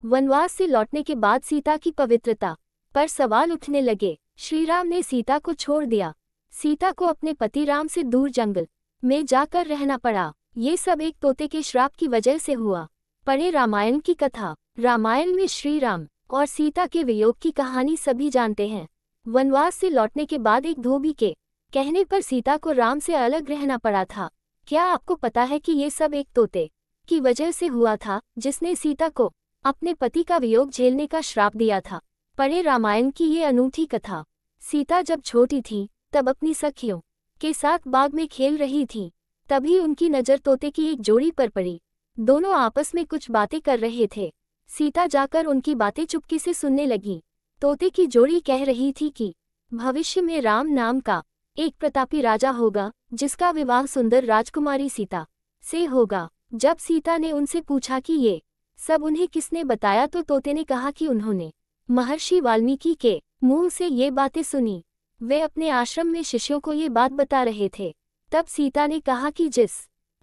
वनवास से लौटने के बाद सीता की पवित्रता पर सवाल उठने लगे। श्री राम ने सीता को छोड़ दिया। सीता को अपने पति राम से दूर जंगल में जाकर रहना पड़ा। ये सब एक तोते के श्राप की वजह से हुआ। पढ़े रामायण की कथा। रामायण में श्री राम और सीता के वियोग की कहानी सभी जानते हैं। वनवास से लौटने के बाद एक धोबी के कहने पर सीता को राम से अलग रहना पड़ा था। क्या आपको पता है कि ये सब एक तोते की वजह से हुआ था, जिसने सीता को अपने पति का वियोग झेलने का श्राप दिया था। पढ़े रामायण की ये अनूठी कथा। सीता जब छोटी थी तब अपनी सखियों के साथ बाग में खेल रही थी। तभी उनकी नज़र तोते की एक जोड़ी पर पड़ी। दोनों आपस में कुछ बातें कर रहे थे। सीता जाकर उनकी बातें चुपके से सुनने लगी। तोते की जोड़ी कह रही थी कि भविष्य में राम नाम का एक प्रतापी राजा होगा, जिसका विवाह सुंदर राजकुमारी सीता से होगा। जब सीता ने उनसे पूछा कि ये सब उन्हें किसने बताया, तो तोते ने कहा कि उन्होंने महर्षि वाल्मीकि के मुंह से ये बातें सुनी। वे अपने आश्रम में शिष्यों को ये बात बता रहे थे। तब सीता ने कहा कि जिस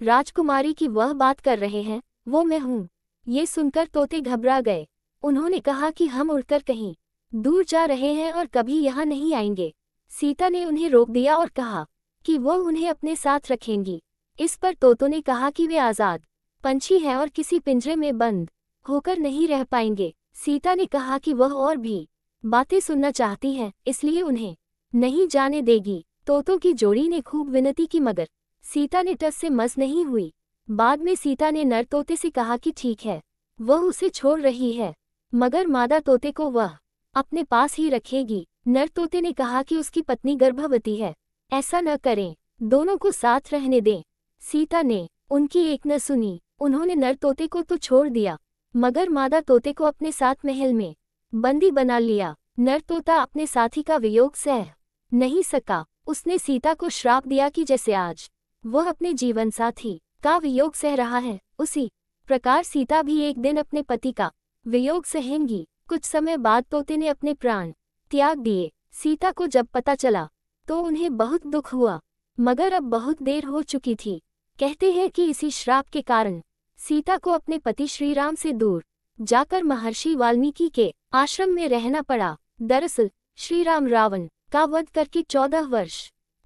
राजकुमारी की वह बात कर रहे हैं वो मैं हूँ। ये सुनकर तोते घबरा गए। उन्होंने कहा कि हम उड़कर कहीं दूर जा रहे हैं और कभी यहाँ नहीं आएंगे। सीता ने उन्हें रोक दिया और कहा कि वो उन्हें अपने साथ रखेंगी। इस पर तोतों ने कहा कि वे आज़ाद पंछी हैं और किसी पिंजरे में बंद होकर नहीं रह पाएंगे। सीता ने कहा कि वह और भी बातें सुनना चाहती है, इसलिए उन्हें नहीं जाने देगी। तोतों की जोड़ी ने खूब विनती की, मगर सीता ने टस से मस नहीं हुई। बाद में सीता ने नर तोते से कहा कि ठीक है, वह उसे छोड़ रही है, मगर मादा तोते को वह अपने पास ही रखेगी। नर तोते ने कहा कि उसकी पत्नी गर्भवती है, ऐसा न करें, दोनों को साथ रहने दें। सीता ने उनकी एक न सुनी। उन्होंने नर तोते को तो छोड़ दिया, मगर मादा तोते को अपने साथ महल में बंदी बना लिया। नर तोता अपने साथी का वियोग सह नहीं सका। उसने सीता को श्राप दिया कि जैसे आज वह अपने जीवन साथी का वियोग सह रहा है, उसी प्रकार सीता भी एक दिन अपने पति का वियोग सहेंगी। कुछ समय बाद तोते ने अपने प्राण त्याग दिए। सीता को जब पता चला तो उन्हें बहुत दुख हुआ, मगर अब बहुत देर हो चुकी थी। कहते हैं कि इसी श्राप के कारण सीता को अपने पति श्री राम से दूर जाकर महर्षि वाल्मीकि के आश्रम में रहना पड़ा। दरअसल श्री राम रावण का वध करके 14 वर्ष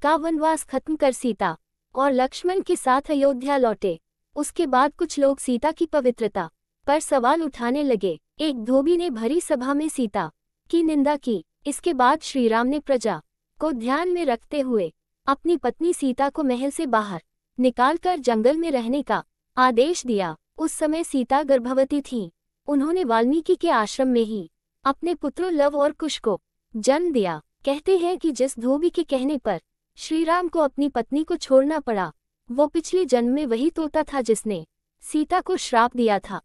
का वनवास खत्म कर सीता और लक्ष्मण के साथ अयोध्या लौटे। उसके बाद कुछ लोग सीता की पवित्रता पर सवाल उठाने लगे। एक धोबी ने भरी सभा में सीता की निंदा की। इसके बाद श्री राम ने प्रजा को ध्यान में रखते हुए अपनी पत्नी सीता को महल से बाहर निकालकर जंगल में रहने का आदेश दिया। उस समय सीता गर्भवती थी। उन्होंने वाल्मीकि के आश्रम में ही अपने पुत्रों लव और कुश को जन्म दिया। कहते हैं कि जिस धोबी के कहने पर श्री राम को अपनी पत्नी को छोड़ना पड़ा, वो पिछले जन्म में वही तोता था जिसने सीता को श्राप दिया था।